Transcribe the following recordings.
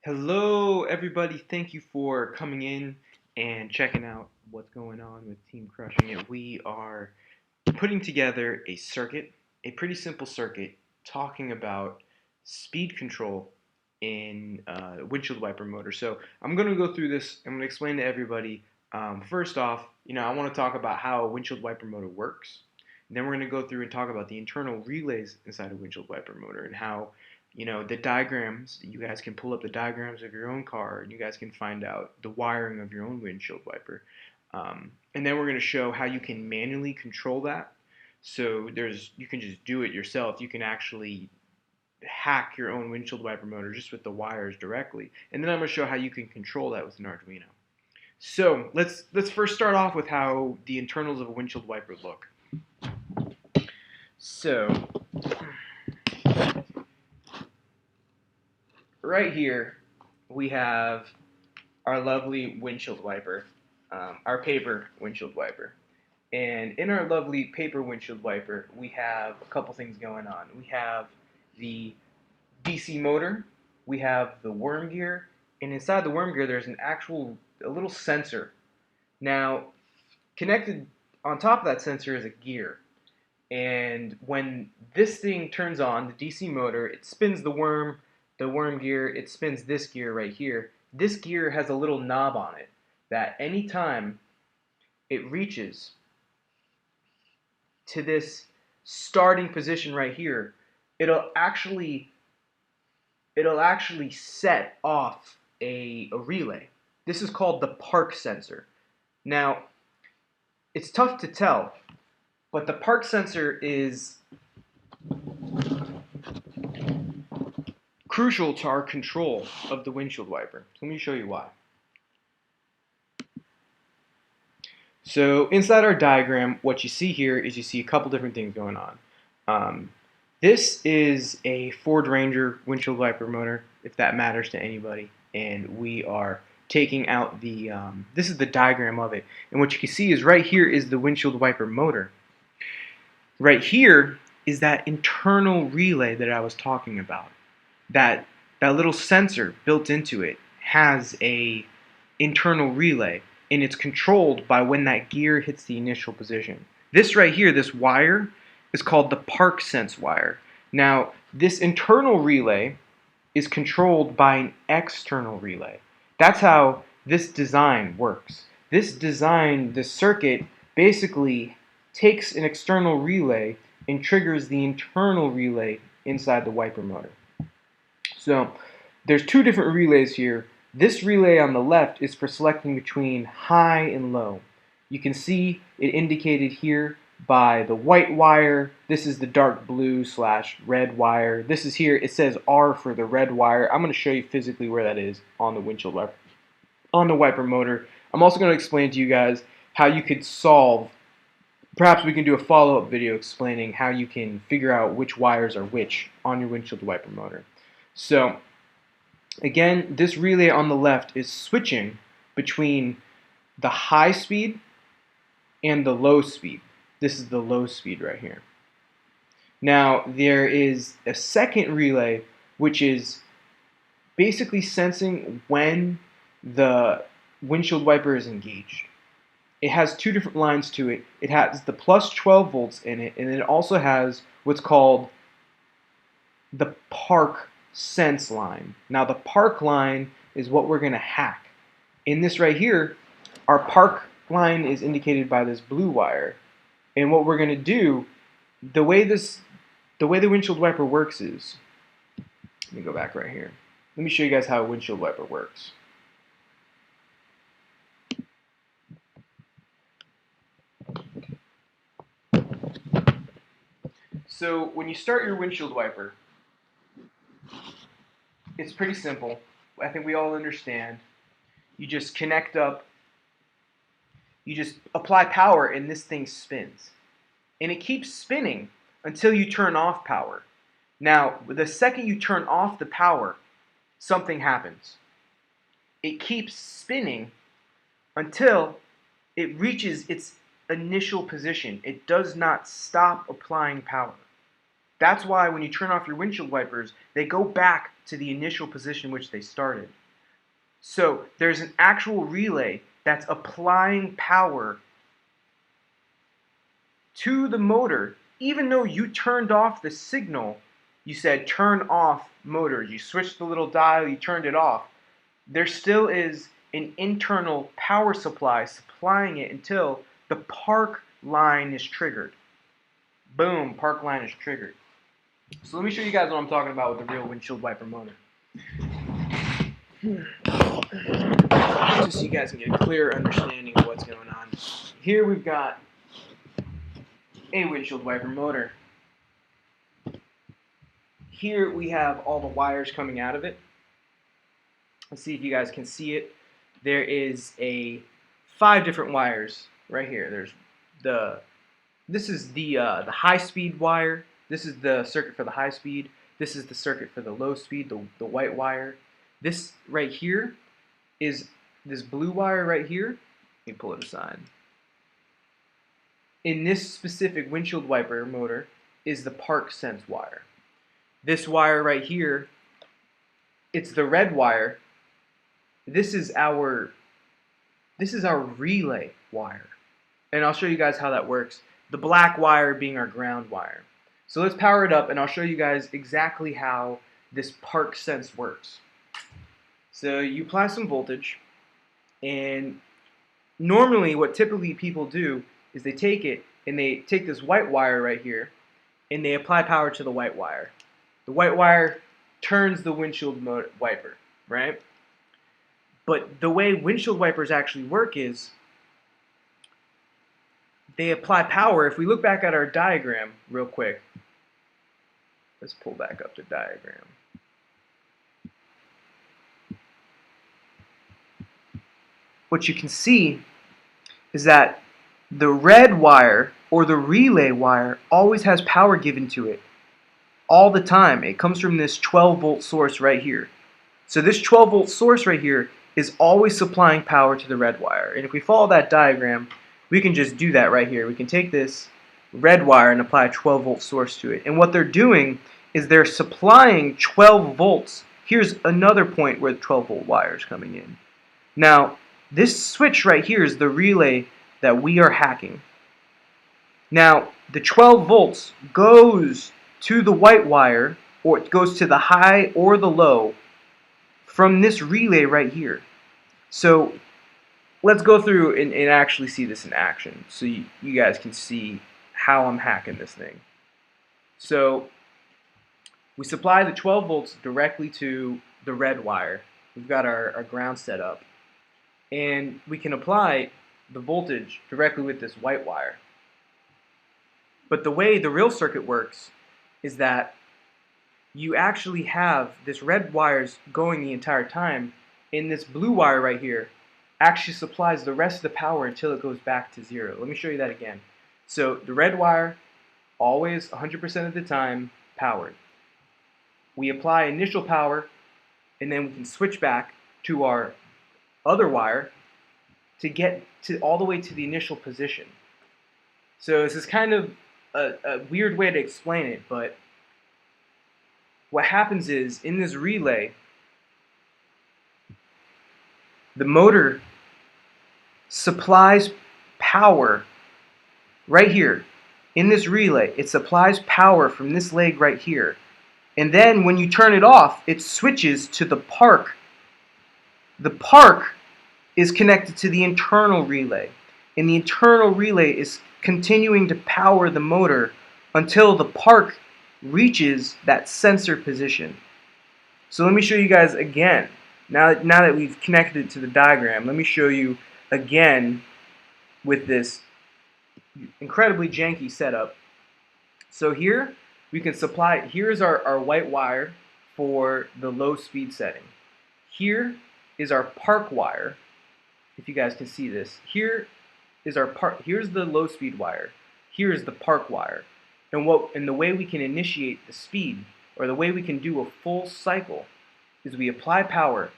Hello, everybody. Thank you for coming in and checking out what's going on with Team Crushing It. We are putting together a circuit, a pretty simple circuit, talking about speed control in windshield wiper motor. So I'm going to go through this. I'm going to explain to everybody. First off, I want to talk about how a windshield wiper motor works. And then we're going to go through and talk about the internal relays inside a windshield wiper motor and how the diagrams. You guys can pull up the diagrams of your own car, and you guys can find out the wiring of your own windshield wiper. And then we're going to show how you can manually control that. So you can just do it yourself. You can actually hack your own windshield wiper motor just with the wires directly. And then I'm going to show how you can control that with an Arduino. So let's first start off with how the internals of a windshield wiper look. So right here we have our lovely windshield wiper, our paper windshield wiper. And in our lovely paper windshield wiper, we have a couple things going on. We have the DC motor, we have the worm gear, and inside the worm gear there's a little sensor. Now, connected on top of that sensor is a gear. And when this thing turns on, the DC motor, it spins the worm gear, it spins this gear right here. This gear has a little knob on it that anytime it reaches to this starting position right here, it'll actually set off a relay. This is called the park sensor. Now, it's tough to tell, but the park sensor is crucial to our control of the windshield wiper. So let me show you why. So inside our diagram, what you see here is you see a couple different things going on. This is a Ford Ranger windshield wiper motor, if that matters to anybody, and we are taking out this is the diagram of it, and what you can see is right here is the windshield wiper motor. Right here is that internal relay that I was talking about. That little sensor built into it has a internal relay, and it's controlled by when that gear hits the initial position. This right here, this wire, is called the park sense wire. Now, this internal relay is controlled by an external relay. That's how this design works. This circuit, basically takes an external relay and triggers the internal relay inside the wiper motor. So there's two different relays here. This relay on the left is for selecting between high and low. You can see it indicated here by the white wire. This is the dark blue / red wire. This is here, it says R for the red wire. I'm going to show you physically where that is on the windshield wiper, on the wiper motor. I'm also going to explain to you guys how you could solve. Perhaps we can do a follow-up video explaining how you can figure out which wires are which on your windshield wiper motor. So again, this relay on the left is switching between the high speed and the low speed. This is the low speed right here. Now, there is a second relay which is basically sensing when the windshield wiper is engaged. It has two different lines to it. It has the plus 12 volts in it, and it also has what's called the park sense line. Now, the park line is what we're going to hack. In this right here, our park line is indicated by this blue wire. And what we're going to do, the way the windshield wiper works is, let me go back right here. Let me show you guys how a windshield wiper works. So when you start your windshield wiper, it's pretty simple. I think we all understand. You just connect up, you just apply power, and this thing spins. And it keeps spinning until you turn off power. Now, the second you turn off the power, something happens. It keeps spinning until it reaches its initial position. It does not stop applying power. That's why when you turn off your windshield wipers, they go back to the initial position in which they started. So there's an actual relay that's applying power to the motor, even though you turned off the signal. You said turn off motor. You switched the little dial, you turned it off. There still is an internal power supply supplying it until the park line is triggered. Boom, park line is triggered. So let me show you guys what I'm talking about with the real windshield wiper motor. Just so you guys can get a clear understanding of what's going on. Here we've got a windshield wiper motor. Here we have all the wires coming out of it. Let's see if you guys can see it. There is 5 different wires right here. This is the high-speed wire. This is the circuit for the high speed. This is the circuit for the low speed, the white wire. This right here is this blue wire right here. Let me pull it aside. In this specific windshield wiper motor is the park sense wire. This wire right here, it's the red wire. This is our relay wire. And I'll show you guys how that works. The black wire being our ground wire. So let's power it up and I'll show you guys exactly how this park sense works. So you apply some voltage, and normally what typically people do is they take it and they take this white wire right here and they apply power to the white wire. The white wire turns the windshield wiper, right? But the way windshield wipers actually work is they apply power. If we look back at our diagram real quick, let's pull back up the diagram. What you can see is that the red wire or the relay wire always has power given to it all the time. It comes from this 12-volt source right here. So this 12-volt source right here is always supplying power to the red wire. And if we follow that diagram, we can just do that right here. We can take this red wire and apply a 12-volt source to it. And what they're doing is they're supplying 12 volts. Here's another point where the 12-volt wire is coming in. Now, this switch right here is the relay that we are hacking. Now, the 12 volts goes to the white wire, or it goes to the high or the low from this relay right here. So let's go through and actually see this in action so you guys can see how I'm hacking this thing. So we supply the 12 volts directly to the red wire. We've got our ground set up. And we can apply the voltage directly with this white wire. But the way the real circuit works is that you actually have this red wires going the entire time, and this blue wire right here actually supplies the rest of the power until it goes back to 0. Let me show you that again. So the red wire, always 100% of the time, powered. We apply initial power, and then we can switch back to our other wire to get to all the way to the initial position. So this is kind of a weird way to explain it, but what happens is in this relay, the motor supplies power right here. In this relay, it supplies power from this leg right here. And then when you turn it off, it switches to the park. The park is connected to the internal relay, and the internal relay is continuing to power the motor until the park reaches that sensor position. So let me show you guys again. Now that we've connected it to the diagram, let me show you again with this incredibly janky setup. So here we can supply, here's our white wire for the low speed setting. Here is our park wire. If you guys can see this, here is our park. Here's the low speed wire. Here is the park wire. And the way we can initiate the speed, or the way we can do a full cycle, is we apply power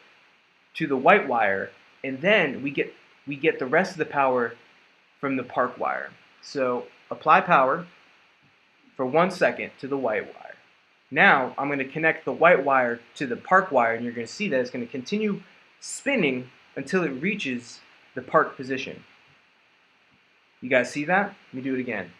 to the white wire, and then we get the rest of the power from the park wire. So apply power, for 1 second to the white wire. Now I'm going to connect the white wire to the park wire, and you're going to see that it's going to continue spinning until it reaches the park position. You guys see that? Let me do it again.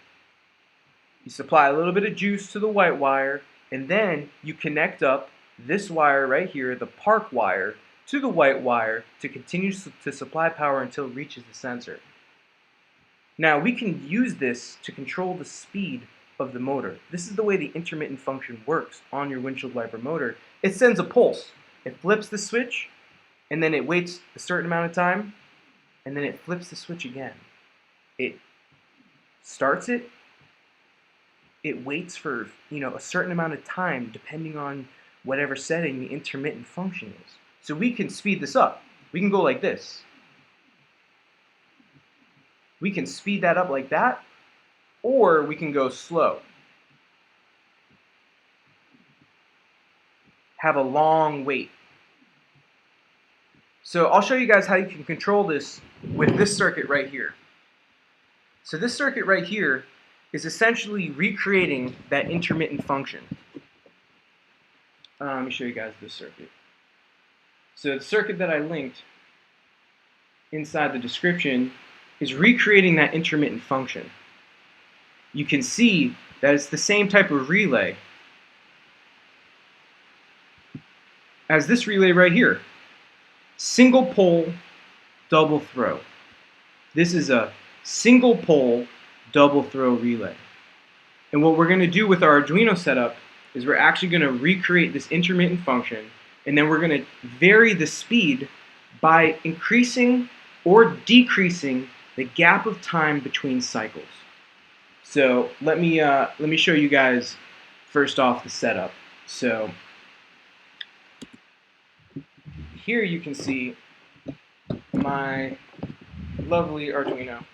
You supply a little bit of juice to the white wire, and then you connect up this wire right here, the park wire, to the white wire to continue to supply power until it reaches the sensor. Now we can use this to control the speed of the motor. This is the way the intermittent function works on your windshield wiper motor. It sends a pulse. It flips the switch, and then it waits a certain amount of time, and then it flips the switch again. It starts it. It waits for a certain amount of time depending on whatever setting the intermittent function is. So we can speed this up. We can go like this. We can speed that up like that, or we can go slow. Have a long wait. So I'll show you guys how you can control this with this circuit right here. So this circuit right here is essentially recreating that intermittent function. Let me show you guys this circuit. So the circuit that I linked inside the description is recreating that intermittent function. You can see that it's the same type of relay as this relay right here. Single pole, double throw. This is a single pole, double throw relay. And what we're going to do with our Arduino setup is we're actually going to recreate this intermittent function, and then we're going to vary the speed by increasing or decreasing the gap of time between cycles. So let me show you guys first off the setup. So here you can see my lovely Arduino,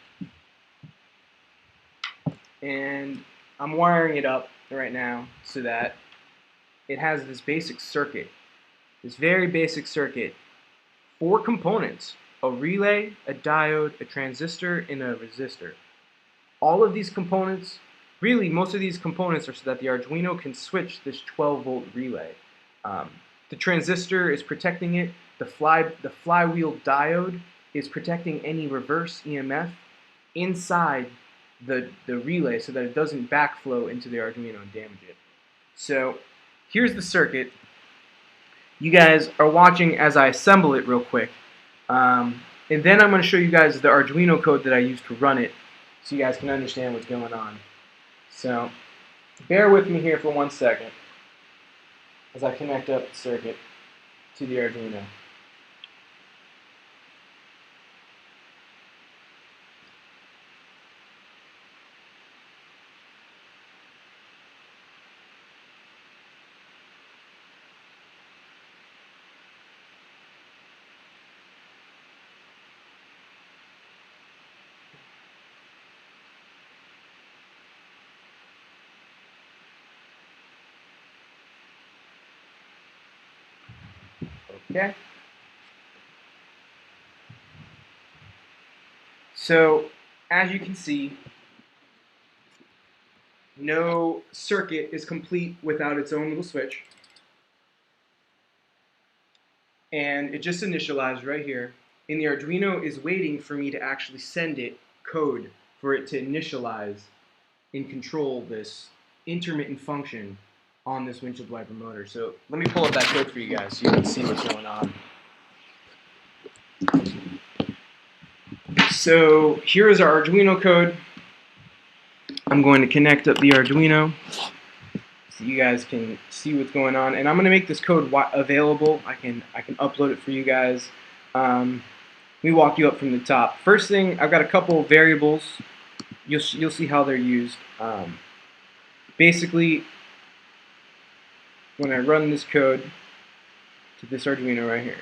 and I'm wiring it up right now so that it has this basic circuit, this very basic circuit, 4 components: a relay, a diode, a transistor, and a resistor. All of these components, really most of these components, are so that the Arduino can switch this 12-volt relay. The transistor is protecting it. The flywheel diode is protecting any reverse EMF inside the relay so that it doesn't backflow into the Arduino and damage it. So here's the circuit. You guys are watching as I assemble it real quick. And then I'm going to show you guys the Arduino code that I use to run it so you guys can understand what's going on. So bear with me here for 1 second as I connect up the circuit to the Arduino. Okay. So as you can see, no circuit is complete without its own little switch. And it just initialized right here. And the Arduino is waiting for me to actually send it code for it to initialize and control this intermittent function on this windshield wiper motor. So let me pull up that code for you guys so you can see what's going on. So here is our Arduino code. I'm going to connect up the Arduino so you guys can see what's going on, and I'm going to make this code available. I can upload it for you guys. Let me walk you up from the top. First thing, I've got a couple of variables. You'll see how they're used. Basically, when I run this code to this Arduino right here,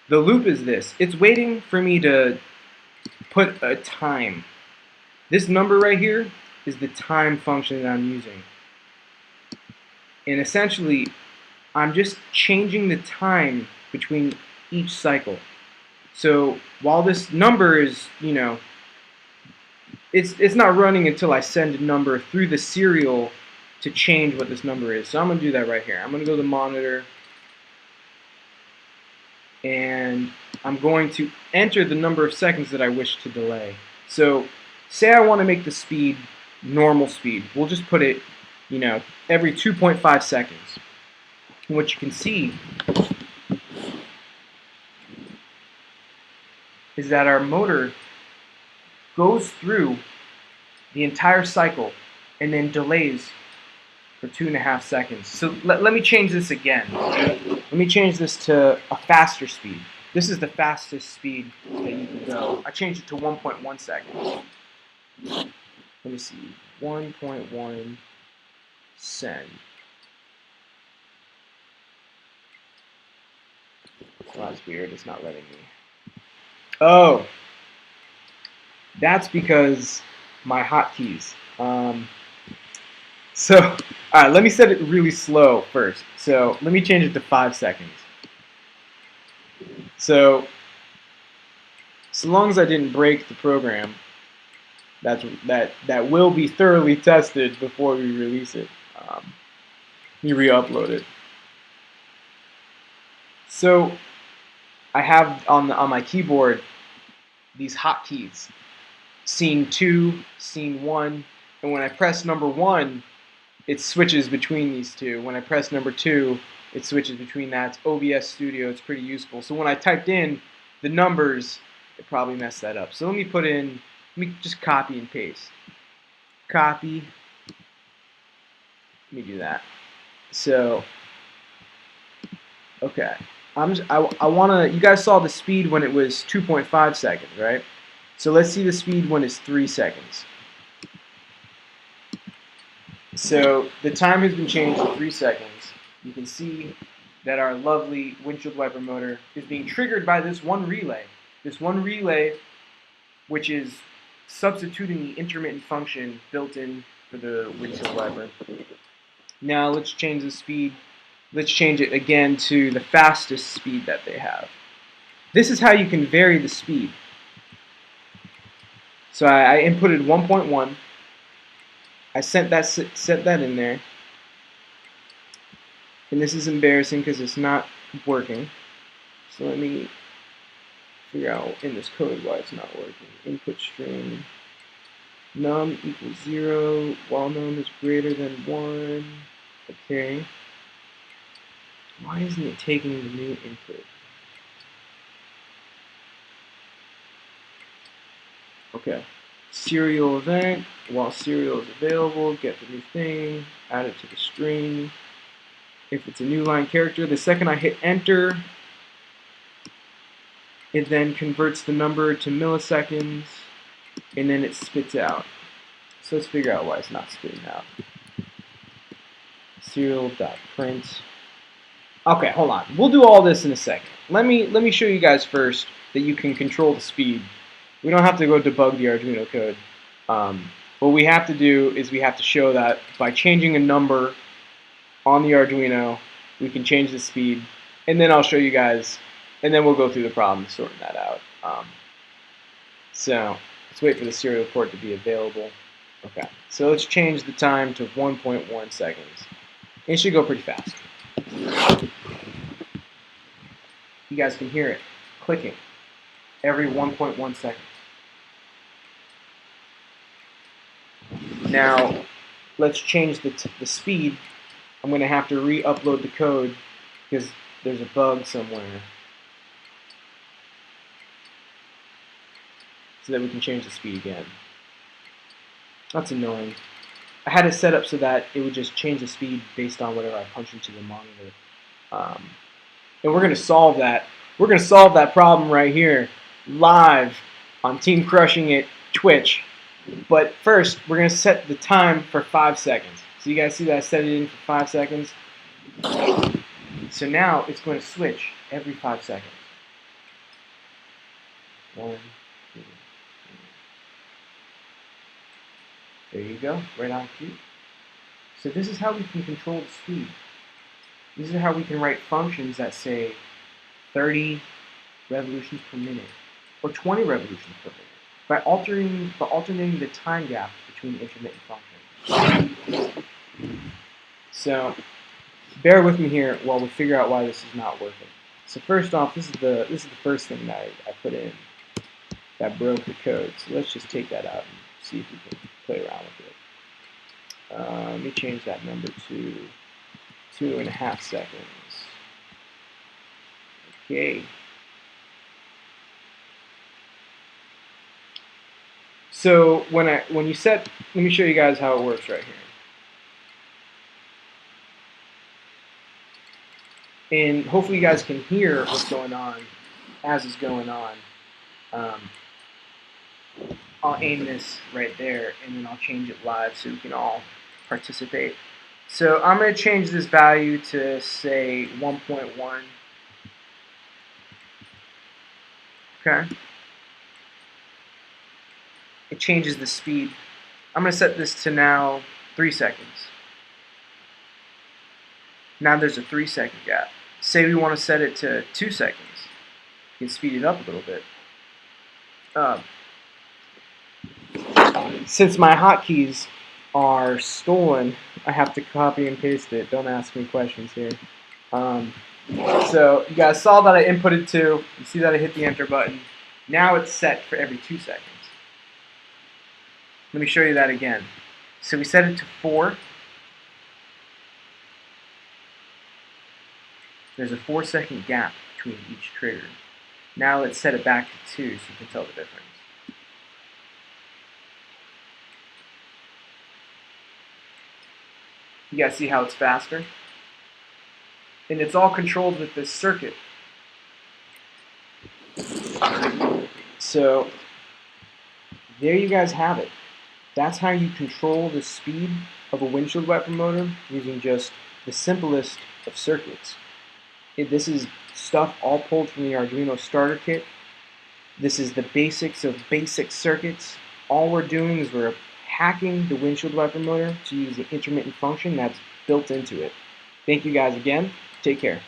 the loop is this. It's waiting for me to put a time. This number right here is the time function that I'm using. And essentially, I'm just changing the time between each cycle. So while this number is, it's not running until I send a number through the serial to change what this number is. So I'm going to do that right here. I'm going to go to the monitor, and I'm going to enter the number of seconds that I wish to delay. So say I want to make the speed normal speed. We'll just put it, every 2.5 seconds. And what you can see is that our motor goes through the entire cycle and then delays for 2.5 seconds. So let me change this again. Let me change this to a faster speed. This is the fastest speed that you can go. I changed it to 1.1 seconds. Let me see. 1.1 send. Oh, that's weird. It's not letting me. Oh, that's because my hotkeys. So, all right, let me set it really slow first. So let me change it to 5 seconds. So long as I didn't break the program, that will be thoroughly tested before we release it. Let me re-upload it. So I have on my keyboard these hotkeys: scene 2, scene 1, and when I press number 1, it switches between these two. When I press number 2, it switches between that. It's OBS Studio. It's pretty useful. So when I typed in the numbers, it probably messed that up. So let me just copy and paste. Copy. Let me do that. So, okay. I want to, you guys saw the speed when it was 2.5 seconds, right? So let's see the speed when it's 3 seconds. So the time has been changed to 3 seconds. You can see that our lovely windshield wiper motor is being triggered by this one relay. This one relay, which is substituting the intermittent function built in for the windshield wiper. Now let's change the speed. Let's change it again to the fastest speed that they have. This is how you can vary the speed. So I inputted 1.1. I set that in there. And this is embarrassing because it's not working. So let me figure out in this code why it's not working. Input string num equals 0 while num is greater than 1. Okay. Why isn't it taking the new input? Okay. Serial event, while serial is available, get the new thing, add it to the string. If it's a new line character, the second I hit enter, it then converts the number to milliseconds, and then it spits out. So let's figure out why it's not spitting out. Serial.print. Okay, hold on. We'll do all this in a second. Let me show you guys first that you can control the speed. We don't have to go debug the Arduino code. What we have to do is we have to show that by changing a number on the Arduino, we can change the speed, and then I'll show you guys, and then we'll go through the problem sorting that out. So let's wait for the serial port to be available. Okay, so let's change the time to 1.1 seconds. It should go pretty fast. You guys can hear it clicking every 1.1 seconds. Now, let's change the speed. I'm going to have to re-upload the code because there's a bug somewhere, so that we can change the speed again. That's annoying. I had it set up so that it would just change the speed based on whatever I punch into the monitor. And we're going to solve that. We're going to solve that problem right here, live on Team Crushing It Twitch. But first, we're going to set the time for 5 seconds. So you guys see that I set it in for 5 seconds? So now it's going to switch every 5 seconds. 1, 2, 3. There you go, right on cue. So this is how we can control the speed. This is how we can write functions that say 30 revolutions per minute or 20 revolutions per minute. by alternating the time gap between the intermittent functions. So bear with me here while we figure out why this is not working. So first off, this is the first thing that I put in that broke the code. So let's just take that out and see if we can play around with it. Let me change that number to 2.5 seconds. Okay. So let me show you guys how it works right here. And hopefully you guys can hear what's going on as it's going on. I'll aim this right there, and then I'll change it live so we can all participate. So I'm going to change this value to, say, 1.1. Okay. It changes the speed. I'm going to set this to now 3 seconds. Now there's a 3-second gap. Say we want to set it to 2 seconds. You can speed it up a little bit. Since my hotkeys are stolen, I have to copy and paste it. Don't ask me questions here. So you guys saw that I inputted 2. You see that I hit the enter button. Now it's set for every 2 seconds. Let me show you that again. So we set it to 4. There's a 4-second gap between each trigger. Now let's set it back to 2 so you can tell the difference. You guys see how it's faster? And it's all controlled with this circuit. So there you guys have it. That's how you control the speed of a windshield wiper motor using just the simplest of circuits. This is stuff all pulled from the Arduino starter kit. This is the basics of basic circuits. All we're doing is we're hacking the windshield wiper motor to use the intermittent function that's built into it. Thank you guys again. Take care.